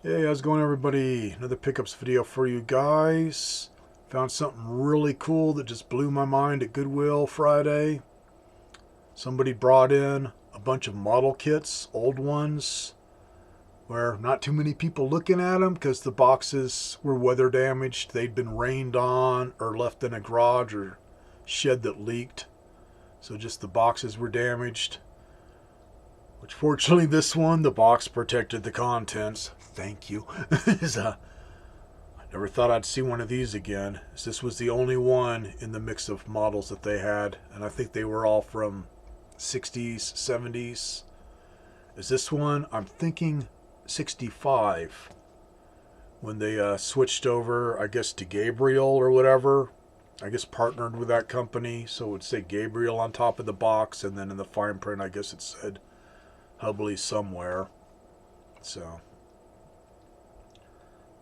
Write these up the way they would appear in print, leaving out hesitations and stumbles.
Hey, how's it going, everybody? Another pickups video for you guys. Found something really cool that just blew my mind at Goodwill Friday. Somebody brought in a bunch of model kits, old ones, where not too many people looking at them because the boxes were weather damaged. They'd been rained on or left in a garage or shed that leaked. So just the boxes were damaged. Which fortunately this one, the box protected the contents. Thank you. I never thought I'd see one of these again. This was the only one in the mix of models that they had. And I think they were all from 60s, 70s. Is this one? I'm thinking 65. When they switched over, I guess, to Gabriel or whatever. I guess partnered with that company. So it would say Gabriel on top of the box. And then in the fine print, I guess it said Hubley somewhere. So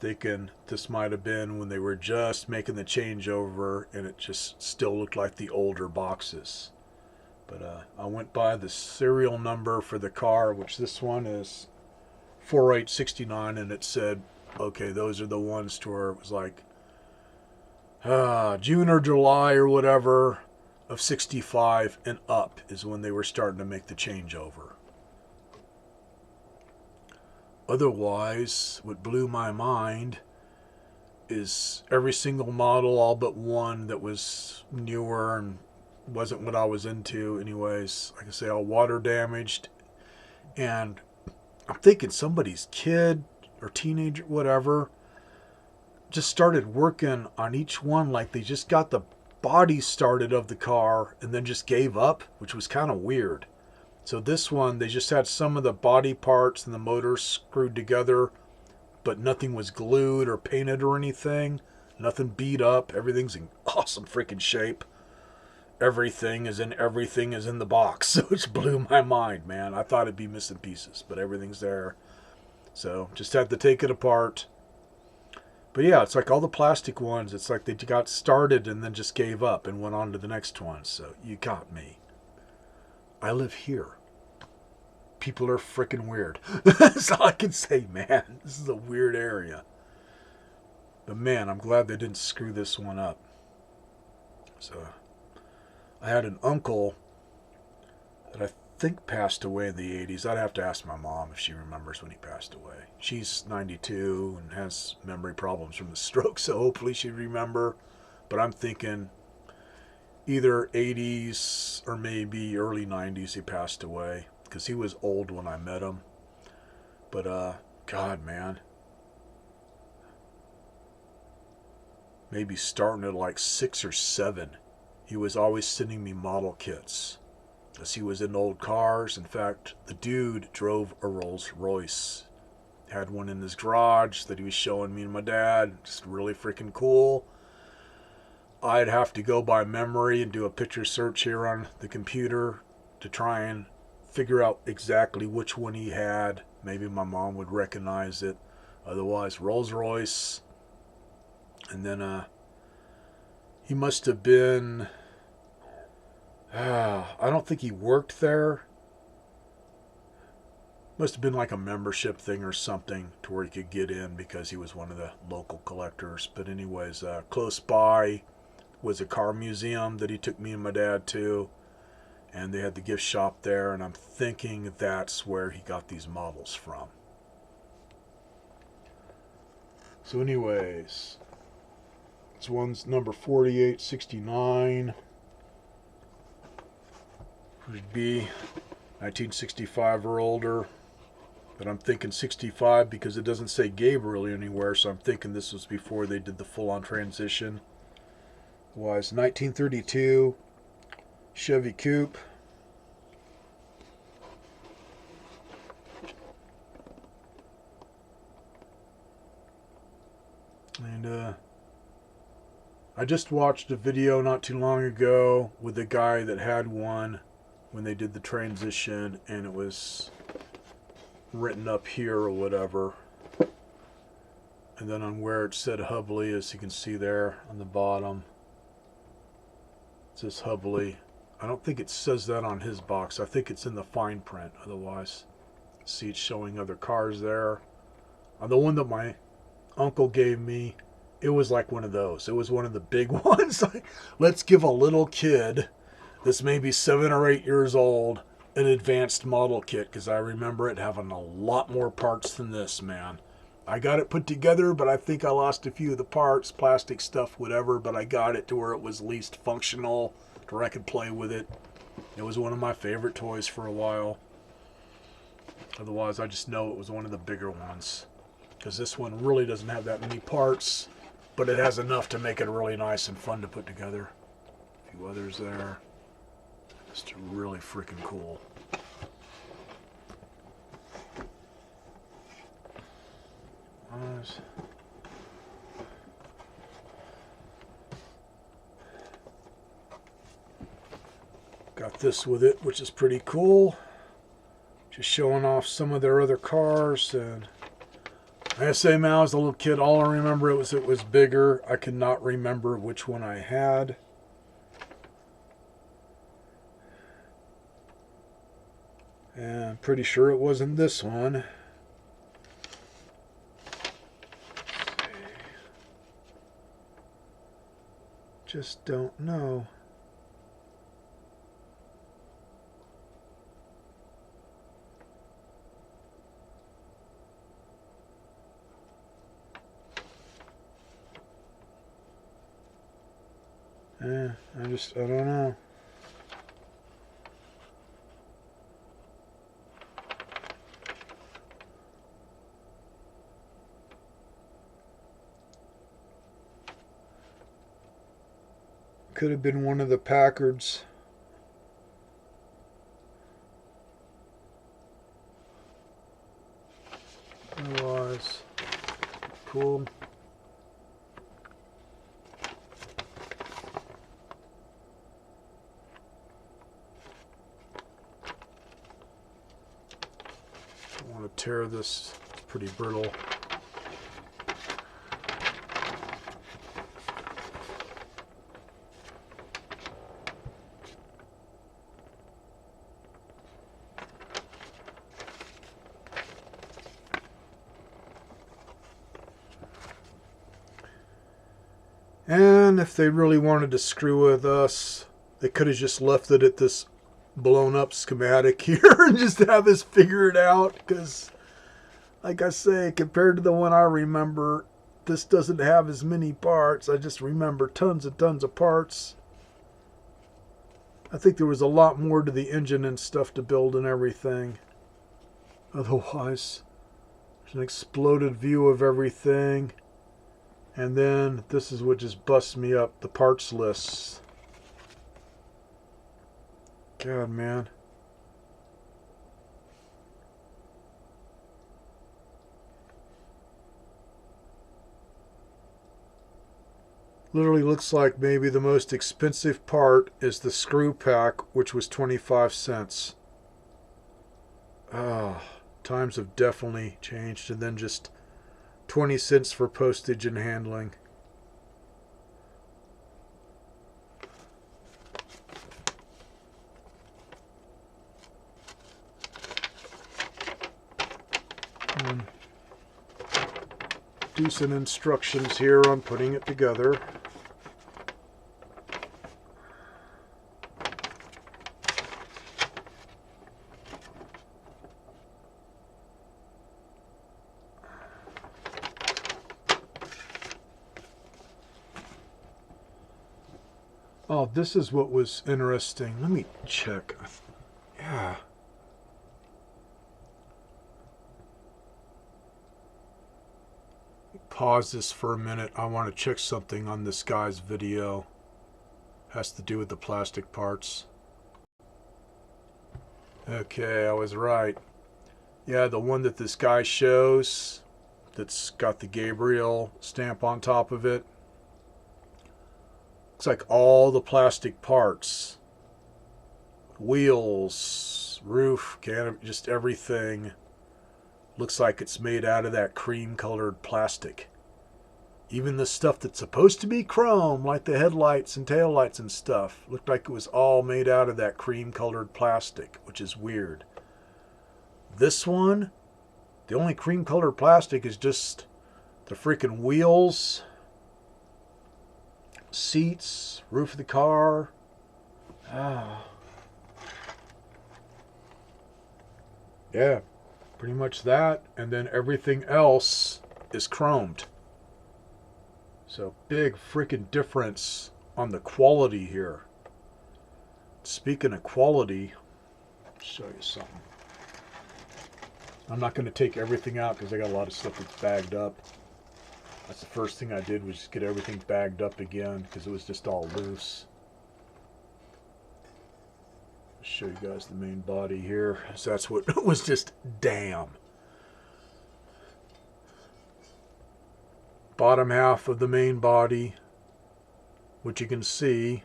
thinking this might have been when they were just making the changeover and it just still looked like the older boxes. But I went by the serial number for the car, which this one is 4869, and it said, okay, those are the ones to where it was like June or July or whatever of 65 and up is when they were starting to make the changeover. Otherwise, what blew my mind is every single model, all but one that was newer and wasn't what I was into anyways. Like I say, all water damaged. And I'm thinking somebody's kid or teenager, whatever, just started working on each one like they just got the body started of the car and then just gave up, which was kind of weird. So this one, they just had some of the body parts and the motors screwed together, but nothing was glued or painted or anything. Nothing beat up. Everything's in awesome freaking shape. Everything is in the box, which blew my mind, man. I thought it'd be missing pieces, but everything's there. So just had to take it apart. But yeah, it's like all the plastic ones. It's like they got started and then just gave up and went on to the next one. So you got me. I live here. People are freaking weird. That's all I can say, man. This is a weird area. But man, I'm glad they didn't screw this one up. So, I had an uncle that I think passed away in the 80s. I'd have to ask my mom if she remembers when he passed away. She's 92 and has memory problems from the stroke, so hopefully she'd remember. But I'm thinking either 80s or maybe early 90s he passed away. Because he was old when I met him. But, God, man. Maybe starting at like 6 or 7. He was always sending me model kits. Because he was in old cars. In fact, the dude drove a Rolls Royce. Had one in his garage that he was showing me and my dad. Just really freaking cool. I'd have to go by memory and do a picture search here on the computer to try and figure out exactly which one he had. Maybe my mom would recognize it. Otherwise, Rolls Royce. And then he must have been, I don't think he worked there. Must have been like a membership thing or something to where he could get in because he was one of the local collectors. But anyways, close by was a car museum that he took me and my dad to. And they had the gift shop there, and I'm thinking that's where he got these models from. So anyways, this one's number 4869. Would be 1965 or older. But I'm thinking 65 because it doesn't say Gabriel anywhere, so I'm thinking this was before they did the full-on transition. Was 1932. Chevy Coupe. And I just watched a video not too long ago with the guy that had one when they did the transition, and it was written up here or whatever. And then on where it said Hubley, as you can see there on the bottom, it says Hubley. I don't think it says that on his box. I think it's in the fine print. Otherwise, see, it's showing other cars there. The one that my uncle gave me, it was like one of those. It was one of the big ones. Like, let's give a little kid that's maybe 7 or 8 years old an advanced model kit, because I remember it having a lot more parts than this, man. I got it put together, but I think I lost a few of the parts, plastic stuff, whatever, but I got it to where it was least functional, to where I could play with it. It was one of my favorite toys for a while. Otherwise, I just know it was one of the bigger ones, because this one really doesn't have that many parts, but it has enough to make it really nice and fun to put together. A few others there. Just really freaking cool. Got this with it, which is pretty cool. Just showing off some of their other cars. And I say, man, I was a little kid. All I remember it was bigger. I could not remember which one I had. And I'm pretty sure it wasn't this one. Just don't know. I don't know. Could have been one of the Packards. Otherwise, cool. I want to tear this. It's pretty brittle. And if they really wanted to screw with us, they could have just left it at this blown up schematic here and just have us figure it out. Because, like I say, compared to the one I remember, this doesn't have as many parts. I just remember tons and tons of parts. I think there was a lot more to the engine and stuff to build and everything. Otherwise, there's an exploded view of everything. And then this is what just busts me up, the parts lists. God, man. Literally looks like maybe the most expensive part is the screw pack, which was 25 cents. Ah, times have definitely changed. And then just 20 cents for postage and handling. Do some instructions here on putting it together. Oh, this is what was interesting. Let me check. Yeah. Pause this for a minute. I want to check something on this guy's video. Has to do with the plastic parts. Okay, I was right. Yeah, the one that this guy shows, that's got the Gabriel stamp on top of it. Looks like all the plastic parts, wheels, roof, just everything, looks like it's made out of that cream colored plastic. Even the stuff that's supposed to be chrome, like the headlights and taillights and stuff, looked like it was all made out of that cream colored plastic, which is weird. This one, The only cream colored plastic is just the freaking wheels, seats, roof of the car. Yeah, pretty much that. And then everything else is chromed. So big freaking difference on the quality here. Speaking of quality, I'll show you something. I'm not going to take everything out because I got a lot of stuff that's bagged up. That's the first thing I did, was just get everything bagged up again because it was just all loose. I'll show you guys the main body here. So that's what was just damn. Bottom half of the main body, which you can see,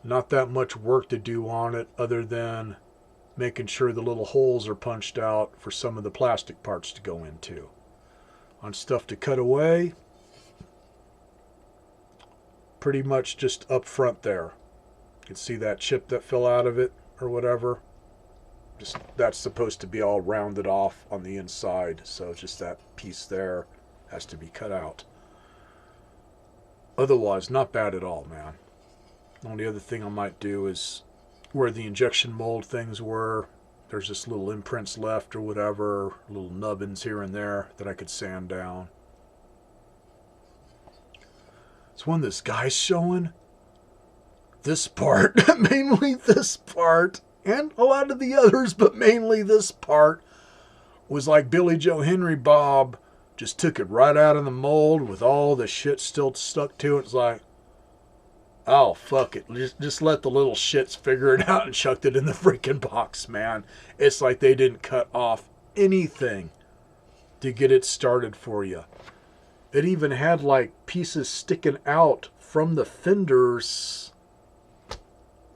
not that much work to do on it other than making sure the little holes are punched out for some of the plastic parts to go into. On stuff to cut away, pretty much just up front there. You can see that chip that fell out of it or whatever. Just that's supposed to be all rounded off on the inside, so just that piece there has to be cut out. Otherwise, not bad at all, man. Only other thing I might do is where the injection mold things were, there's just little imprints left or whatever, little nubbins here and there that I could sand down. It's one this guy's showing. This part, mainly this part, and a lot of the others, but mainly this part, was like Billy Joe Henry Bob just took it right out of the mold with all the shit still stuck to it. It's like, oh, fuck it. Just let the little shits figure it out and chucked it in the freaking box, man. It's like they didn't cut off anything to get it started for you. It even had like pieces sticking out from the fenders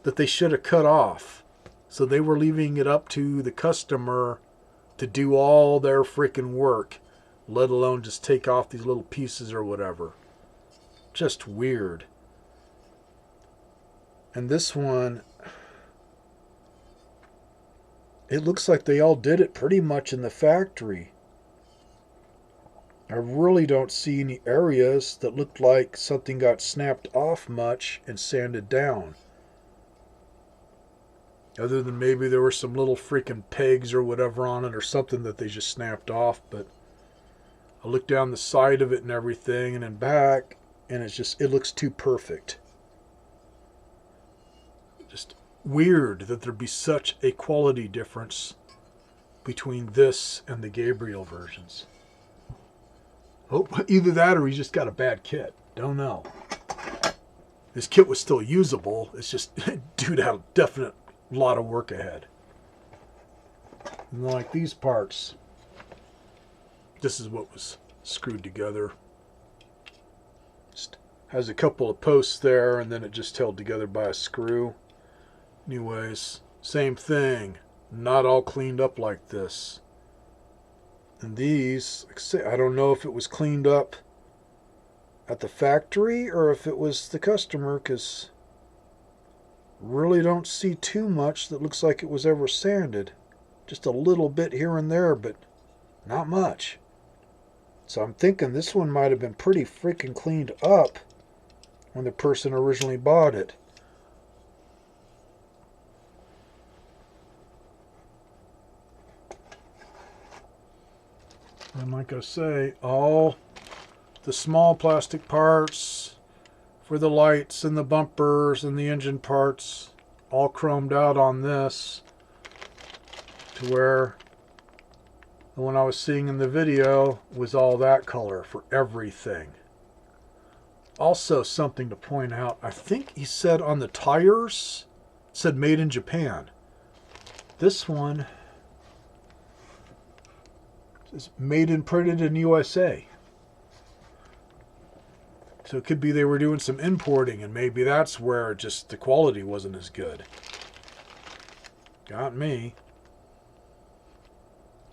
that they should have cut off. So they were leaving it up to the customer to do all their freaking work, let alone just take off these little pieces or whatever. Just weird. And this one, it looks like they all did it pretty much in the factory. I really don't see any areas that looked like something got snapped off much and sanded down. Other than maybe there were some little freaking pegs or whatever on it or something that they just snapped off. But I looked down the side of it and everything and then back, and it's just, it looks too perfect. Just weird that there'd be such a quality difference between this and the Gabriel versions. Oh, either that or he just got a bad kit. Don't know. This kit was still usable. It's just, dude had a definite lot of work ahead. And like these parts, this is what was screwed together. Just has a couple of posts there, and then it just held together by a screw. Anyways, same thing. Not all cleaned up like this. And these, like I say, I don't know if it was cleaned up at the factory or if it was the customer, because really don't see too much that looks like it was ever sanded. Just a little bit here and there, but not much. So I'm thinking this one might have been pretty freaking cleaned up when the person originally bought it. And like I say, all the small plastic parts for the lights and the bumpers and the engine parts all chromed out on this, to where the one I was seeing in the video was all that color for everything. Also, something to point out, I think he said on the tires, it said made in Japan. This one is made and printed in USA. So it could be they were doing some importing, and maybe that's where just the quality wasn't as good. Got me.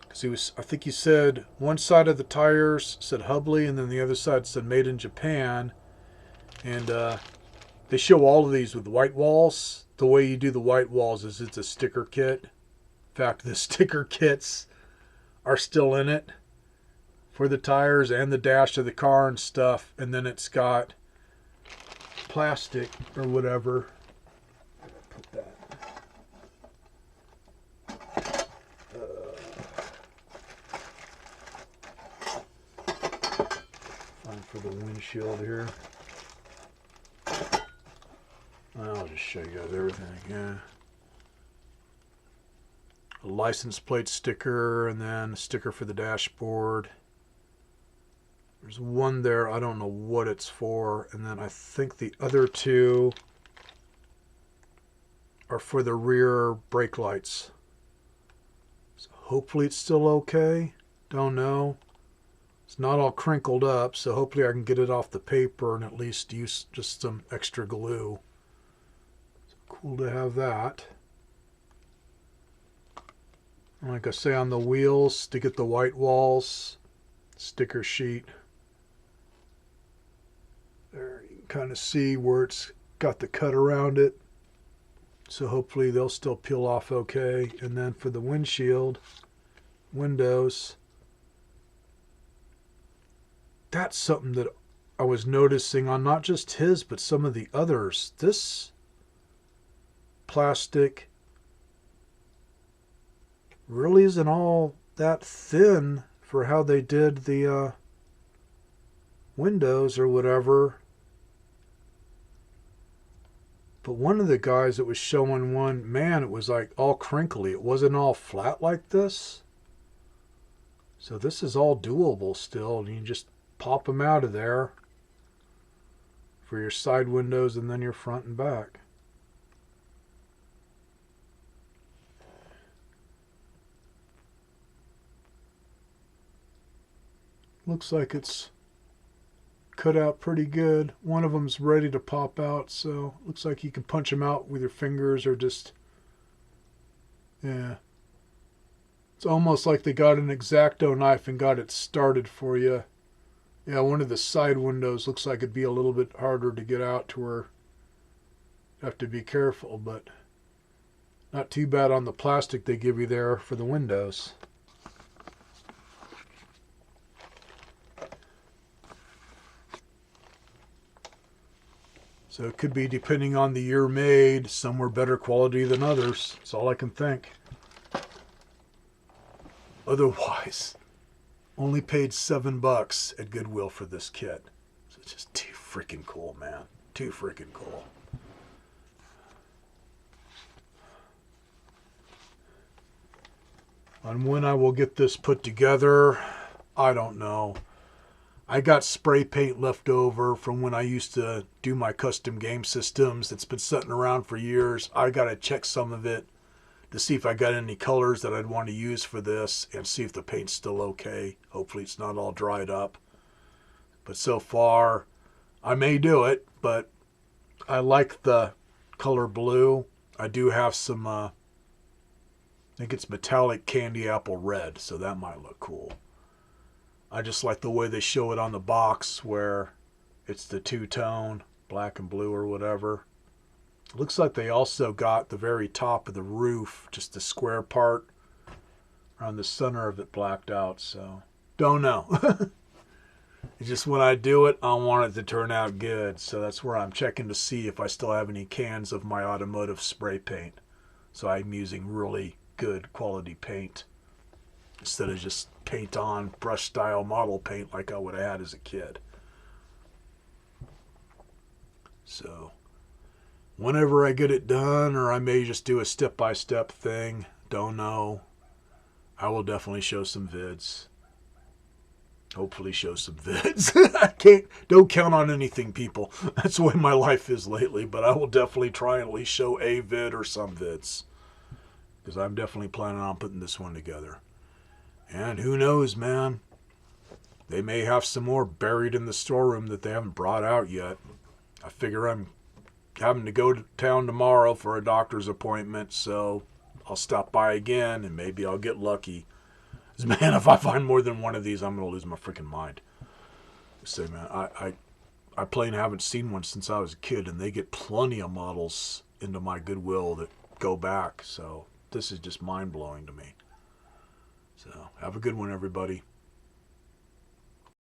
Because he was, I think he said one side of the tires said Hubley, and then the other side said made in Japan. And they show all of these with white walls. The way you do the white walls is it's a sticker kit. In fact, the sticker kits are still in it for the tires and the dash of the car and stuff. And then it's got plastic or whatever. Put that. Fine for the windshield here. I'll just show you guys everything. Yeah. A license plate sticker and then a sticker for the dashboard. There's one there, I don't know what it's for, and then I think the other two are for the rear brake lights. So hopefully it's still okay. Don't know. It's not all crinkled up, so hopefully I can get it off the paper and at least use just some extra glue. So cool to have that. Like I say, on the wheels, to get the white walls, sticker sheet. There, you can kind of see where it's got the cut around it. So hopefully they'll still peel off okay. And then for the windshield, windows, that's something that I was noticing on not just his, but some of the others. This plastic really isn't all that thin for how they did the windows or whatever. But one of the guys that was showing one, man, it was like all crinkly. It wasn't all flat like this. So this is all doable still. You can just pop them out of there for your side windows and then your front and back. Looks like it's cut out pretty good. One of them's ready to pop out, so looks like you can punch them out with your fingers or just, yeah. It's almost like they got an X-Acto knife and got it started for you. Yeah, one of the side windows looks like it'd be a little bit harder to get out to where you have to be careful, but not too bad on the plastic they give you there for the windows. So it could be, depending on the year made, some were better quality than others. That's all I can think. Otherwise, only paid $7 at Goodwill for this kit. So it's just too freaking cool, man. Too freaking cool. On when I will get this put together, I don't know. I got spray paint left over from when I used to do my custom game systems. It's been sitting around for years. I got to check some of it to see if I got any colors that I'd want to use for this and see if the paint's still okay. Hopefully it's not all dried up. But so far, I may do it, but I like the color blue. I do have some, I think it's metallic candy apple red, so that might look cool. I just like the way they show it on the box where it's the two-tone, black and blue or whatever. It looks like they also got the very top of the roof, just the square part around the center of it blacked out, so don't know. It's just when I do it, I want it to turn out good, so that's where I'm checking to see if I still have any cans of my automotive spray paint. So I'm using really good quality paint instead of just paint on brush style model paint like I would have had as a kid. So whenever I get it done, or I may just do a step-by-step thing, don't know, I will definitely show some vids. Hopefully show some vids. Don't count on anything, people. That's the way my life is lately, but I will definitely try and at least show a vid or some vids, because I'm definitely planning on putting this one together. And who knows, man? They may have some more buried in the storeroom that they haven't brought out yet. I figure I'm having to go to town tomorrow for a doctor's appointment, so I'll stop by again and maybe I'll get lucky. Because, man, if I find more than one of these, I'm going to lose my freaking mind. Say, man, I plain haven't seen one since I was a kid, and they get plenty of models into my Goodwill that go back, so this is just mind-blowing to me. So have a good one, everybody.